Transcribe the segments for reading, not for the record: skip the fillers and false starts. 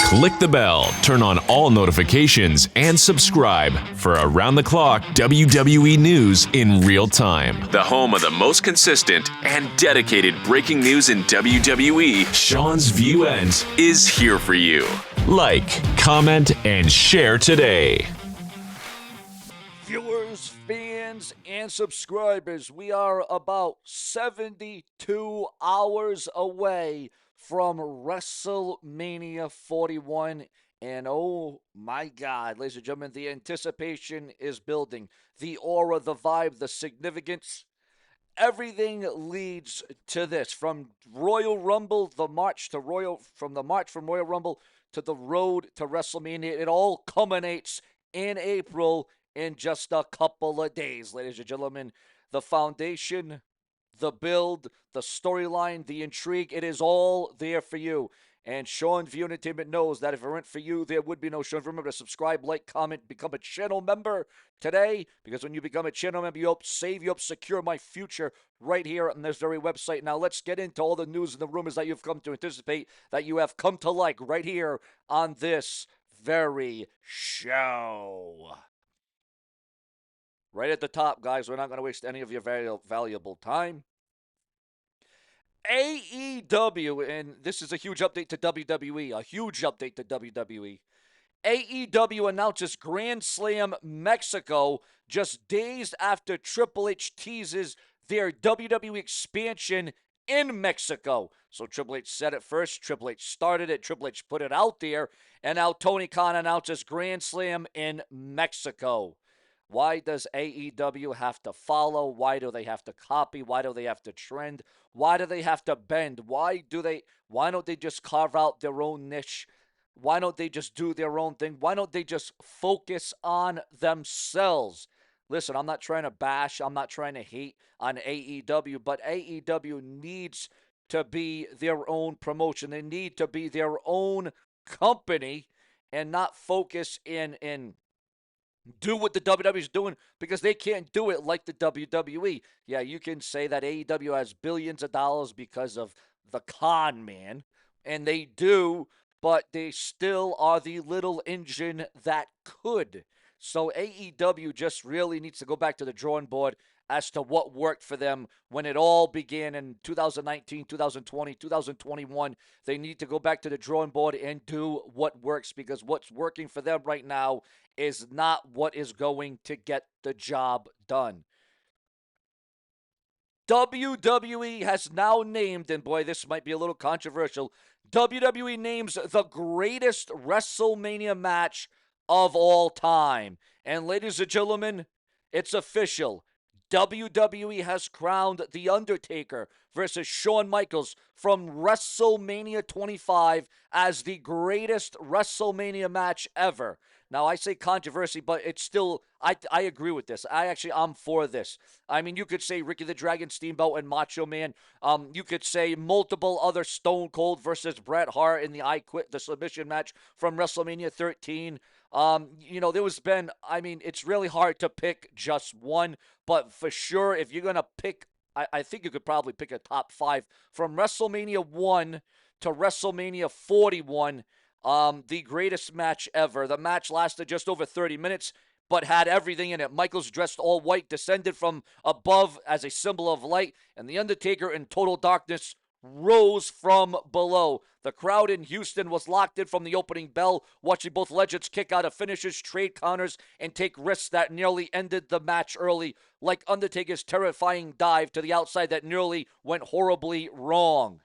Click the bell, turn on all notifications, and subscribe for around-the-clock WWE news in real time. The home of the most consistent and dedicated breaking news in WWE, Seanzviewent, is here for you. Like, comment, and share today. Viewers, fans, and subscribers, we are about 72 hours away from WrestleMania 41. And oh my God, ladies and gentlemen, the anticipation is building. The aura, the vibe, the significance, everything leads to this. From Royal Rumble, from Royal Rumble to the road to WrestleMania, it all culminates in April in just a couple of days, ladies and gentlemen. The foundation, the build, the storyline, the intrigue, it is all there for you. And Seanzviewent Entertainment knows that if it weren't for you, there would be no Sean. Remember to subscribe, like, comment, become a channel member today, because when you become a channel member, you help secure my future right here on this very website. Now let's get into all the news and the rumors that you've come to anticipate, that you have come to like right here on this very show. Right at the top, guys, we're not going to waste any of your valuable time. AEW, and this is a huge update to WWE, AEW announces Grand Slam Mexico just days after Triple H teases their WWE expansion in Mexico. So Triple H said it first, Triple H started it, Triple H put it out there, and now Tony Khan announces Grand Slam in Mexico. Why does AEW have to follow? Why do they have to copy? Why do they have to trend? Why do they have to bend? Why don't they just carve out their own niche? Why don't they just do their own thing? Why don't they just focus on themselves? Listen, I'm not trying to bash, I'm not trying to hate on AEW, but AEW needs to be their own promotion. They need to be their own company and not focus in do what the WWE is doing, because they can't do it like the WWE. Yeah, you can say that AEW has billions of dollars because of the con man, and they do, but they still are the little engine that could. So AEW just really needs to go back to the drawing board as to what worked for them when it all began in 2019, 2020, 2021. They need to go back to the drawing board and do what works, because what's working for them right now is not what is going to get the job done. WWE has now named, and boy, this might be a little controversial, WWE names the greatest WrestleMania match of all time. And ladies and gentlemen, it's official. WWE has crowned The Undertaker versus Shawn Michaels from WrestleMania 25 as the greatest WrestleMania match ever. Now, I say controversy, but it's still, I agree with this. I'm for this. I mean, you could say Ricky the Dragon Steamboat and Macho Man. You could say multiple other Stone Cold versus Bret Hart in the I Quit the submission match from WrestleMania 13. It's really hard to pick just one, but for sure, if you're going to pick, I think you could probably pick a top five from WrestleMania 1 to WrestleMania 41. The greatest match ever. The match lasted just over 30 minutes, but had everything in it. Michaels dressed all white, descended from above as a symbol of light, and The Undertaker in total darkness rose from below. The crowd in Houston was locked in from the opening bell, watching both legends kick out of finishes, trade counters, and take risks that nearly ended the match early, like Undertaker's terrifying dive to the outside that nearly went horribly wrong.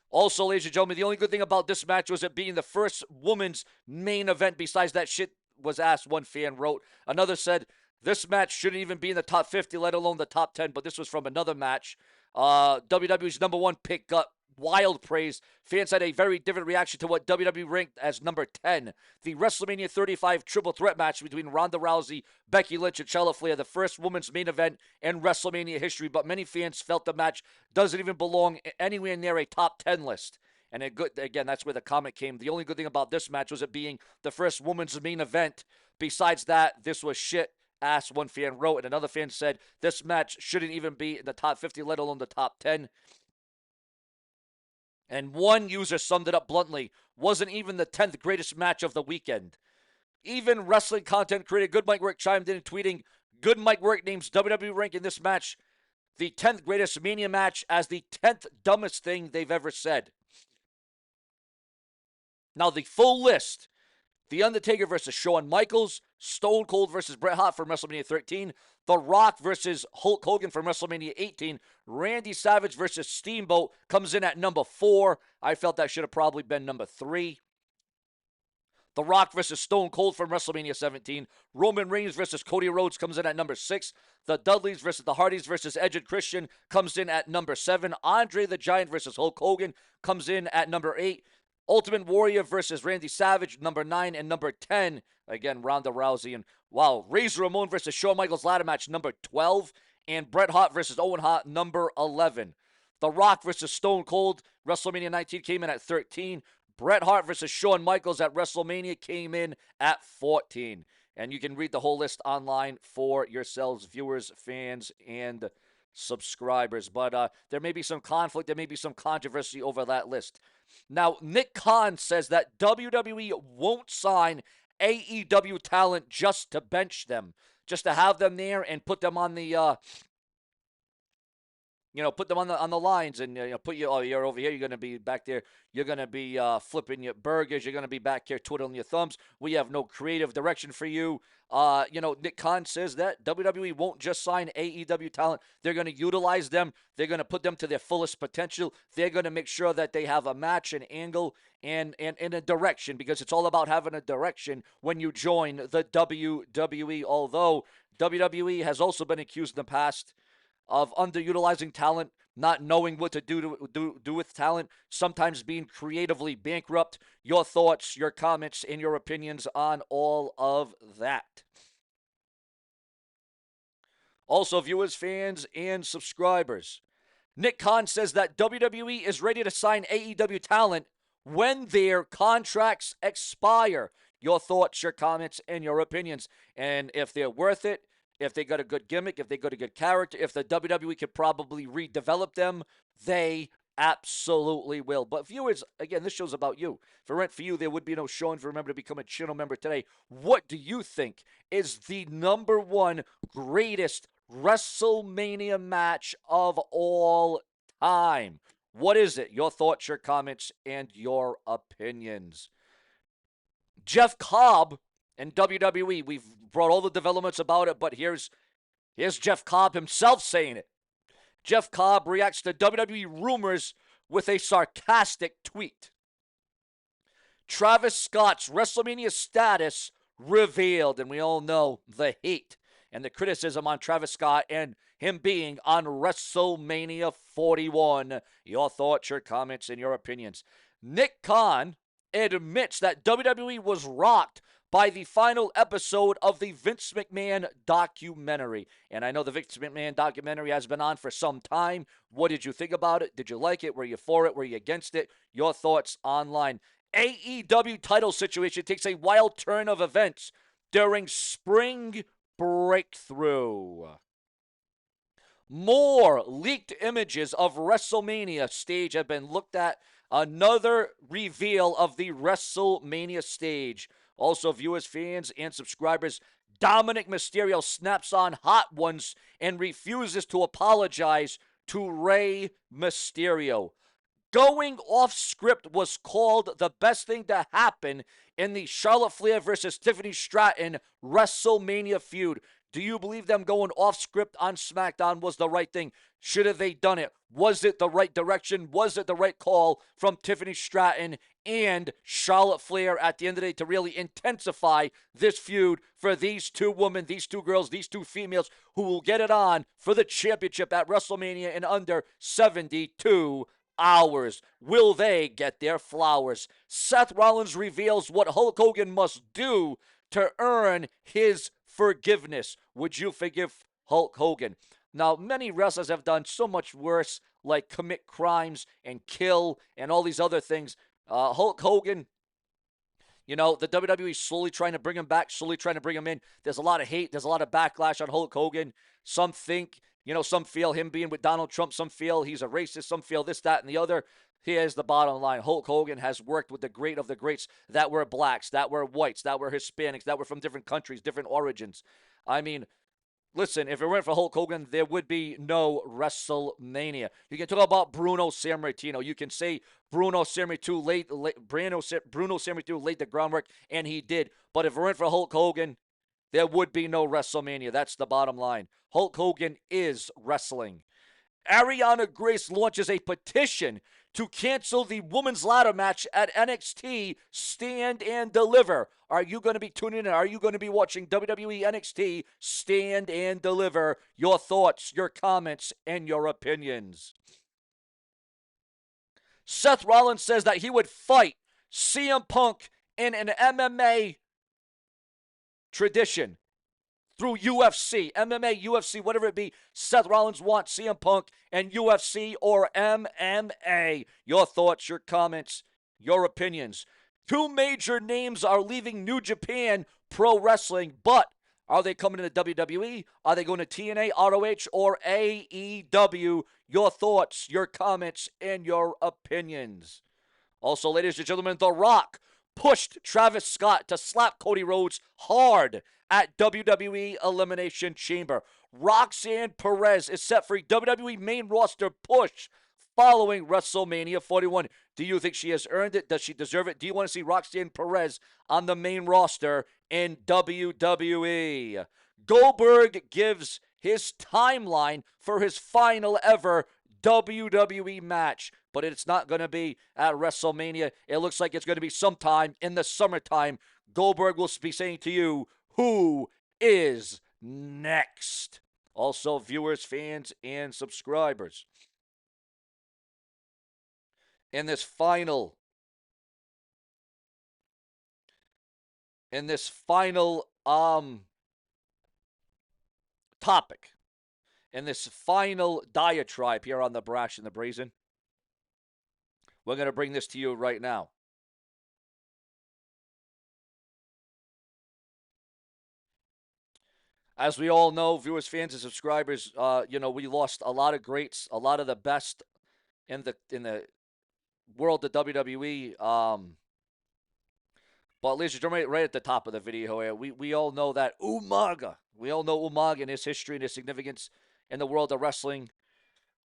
Also, ladies and gentlemen, the only good thing about this match was it being the first women's main event. Besides that shit was asked, one fan wrote. Another said, this match shouldn't even be in the top 50, let alone the top 10, but this was from another match. WWE's number one pick got wild praise. Fans had a very different reaction to what WWE ranked as number 10. The WrestleMania 35 triple threat match between Ronda Rousey, Becky Lynch, and Charlotte Flair, the first women's main event in WrestleMania history, but many fans felt the match doesn't even belong anywhere near a top 10 list. And again, that's where the comment came. The only good thing about this match was it being the first women's main event. Besides that, this was shit ass, one fan wrote. And another fan said, this match shouldn't even be in the top 50, let alone the top 10. And one user summed it up bluntly: wasn't even the 10th greatest match of the weekend. Even wrestling content creator Good Mike Work chimed in, tweeting, Good Mike Work names WWE ranking this match the 10th greatest Mania match as the 10th dumbest thing they've ever said. Now, the full list: The Undertaker versus Shawn Michaels, Stone Cold versus Bret Hart from WrestleMania 13, The Rock versus Hulk Hogan from WrestleMania 18, Randy Savage versus Steamboat comes in at number 4. I felt that should have probably been number 3. The Rock versus Stone Cold from WrestleMania 17. Roman Reigns versus Cody Rhodes comes in at number 6. The Dudleys versus the Hardys versus Edge and Christian comes in at number 7. Andre the Giant versus Hulk Hogan comes in at number 8. Ultimate Warrior versus Randy Savage, number 9. And number 10, again, Ronda Rousey. And wow, Razor Ramon versus Shawn Michaels ladder match, number 12. And Bret Hart versus Owen Hart, number 11. The Rock versus Stone Cold, WrestleMania 19 came in at 13. Bret Hart versus Shawn Michaels at WrestleMania came in at 14. And you can read the whole list online for yourselves, viewers, fans, and subscribers. But there may be some conflict, there may be some controversy over that list. Now, Nick Khan says that WWE won't sign AEW talent just to bench them, just to have them there and put them on the put them on the lines and put you. Oh, you're over here. You're gonna be back there. You're gonna be flipping your burgers. You're gonna be back here twiddling your thumbs. We have no creative direction for you. Nick Khan says that WWE won't just sign AEW talent. They're gonna utilize them. They're gonna put them to their fullest potential. They're gonna make sure that they have a match, an angle, and a direction, because it's all about having a direction when you join the WWE. Although WWE has also been accused in the past of underutilizing talent, not knowing what to do with talent, sometimes being creatively bankrupt. Your thoughts, your comments, and your opinions on all of that. Also, viewers, fans, and subscribers, Nick Khan says that WWE is ready to sign AEW talent when their contracts expire. Your thoughts, your comments, and your opinions. And if they're worth it, if they got a good gimmick, if they got a good character, if the WWE could probably redevelop them, they absolutely will. But viewers, again, this show's about you. If it weren't for you, there would be no show. And if you remember to become a channel member today, what do you think is the number one greatest WrestleMania match of all time? What is it? Your thoughts, your comments, and your opinions. Jeff Cobb and WWE, we've brought all the developments about it, but here's Jeff Cobb himself saying it. Jeff Cobb reacts to WWE rumors with a sarcastic tweet. Travis Scott's WrestleMania status revealed, and we all know the hate and the criticism on Travis Scott and him being on WrestleMania 41. Your thoughts, your comments, and your opinions. Nick Khan admits that WWE was rocked by the final episode of the Vince McMahon documentary. And I know the Vince McMahon documentary has been on for some time. What did you think about it? Did you like it? Were you for it? Were you against it? Your thoughts online. AEW title situation takes a wild turn of events during Spring Breakthrough. More leaked images of WrestleMania stage have been looked at. Another reveal of the WrestleMania stage. Also, viewers, fans, and subscribers, Dominic Mysterio snaps on Hot Ones and refuses to apologize to Rey Mysterio. Going off script was called the best thing to happen in the Charlotte Flair versus Tiffany Stratton WrestleMania feud. Do you believe them going off script on SmackDown was the right thing? Should have they done it? Was it the right direction? Was it the right call from Tiffany Stratton and Charlotte Flair at the end of the day to really intensify this feud for these two women, these two girls, these two females who will get it on for the championship at WrestleMania in under 72 hours? Will they get their flowers? Seth Rollins reveals what Hulk Hogan must do to earn his forgiveness. Would you forgive Hulk Hogan? Now, many wrestlers have done so much worse, like commit crimes and kill and all these other things. Hulk Hogan, the WWE is slowly trying to bring him back, slowly trying to bring him in. There's a lot of hate. There's a lot of backlash on Hulk Hogan. Some think, some feel him being with Donald Trump. Some feel he's a racist. Some feel this, that, and the other. Here's the bottom line. Hulk Hogan has worked with the great of the greats that were blacks, that were whites, that were Hispanics, that were from different countries, different origins. I mean, listen, if it weren't for Hulk Hogan, there would be no WrestleMania. You can talk about Bruno Sammartino. You can say Bruno Sammartino laid the groundwork, and he did. But if it weren't for Hulk Hogan, there would be no WrestleMania. That's the bottom line. Hulk Hogan is wrestling. Ariana Grace launches a petition to cancel the women's ladder match at NXT Stand and Deliver. Are you going to be tuning in? Are you going to be watching WWE NXT Stand and Deliver? Your thoughts, your comments, and your opinions. Seth Rollins says that he would fight CM Punk in an MMA tradition through UFC, MMA, UFC, whatever it be. Seth Rollins wants CM Punk and UFC or MMA. Your thoughts, your comments, your opinions. Two major names are leaving New Japan Pro Wrestling, but are they coming to WWE? Are they going to TNA, ROH, or AEW? Your thoughts, your comments, and your opinions. Also, ladies and gentlemen, The Rock pushed Travis Scott to slap Cody Rhodes hard at WWE Elimination Chamber. Roxanne Perez is set for a WWE main roster push following WrestleMania 41. Do you think she has earned it? Does she deserve it? Do you want to see Roxanne Perez on the main roster in WWE? Goldberg gives his timeline for his final ever WWE match, but it's not going to be at WrestleMania. It looks like it's going to be sometime in the summertime. Goldberg will be saying to you, who is next? Also, viewers, fans, and subscribers. In this final topic, in this final diatribe here on the Brash and the Brazen, we're going to bring this to you right now. As we all know, viewers, fans, and subscribers, we lost a lot of greats, a lot of the best in the world of WWE. But ladies and gentlemen, right at the top of the video here, we all know that Umaga. We all know Umaga and his history and his significance in the world of wrestling.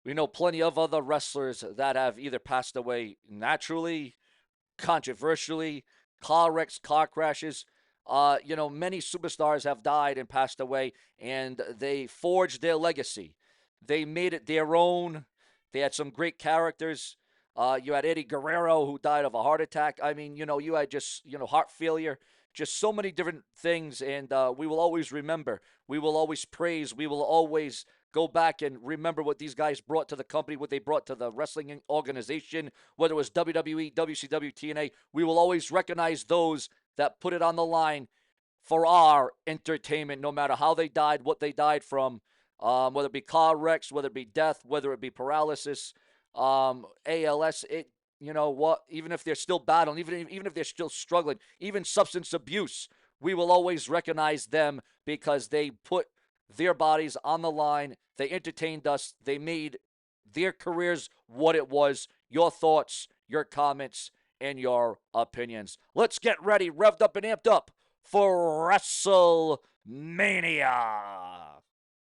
We know plenty of other wrestlers that have either passed away naturally, controversially, car wrecks, car crashes. Many superstars have died and passed away, and they forged their legacy. They made it their own. They had some great characters. You had Eddie Guerrero, who died of a heart attack. I mean, you had just, heart failure. Just so many different things, and we will always remember. We will always praise. We will always go back and remember what these guys brought to the company, what they brought to the wrestling organization, whether it was WWE, WCW, TNA. We will always recognize those that put it on the line for our entertainment, no matter how they died, what they died from, whether it be car wrecks, whether it be death, whether it be paralysis, ALS, even if they're still battling, even if they're still struggling, even substance abuse, we will always recognize them because they put their bodies on the line. They entertained us. They made their careers what it was. Your thoughts, your comments, and your opinions. Let's get ready, revved up and amped up for WrestleMania.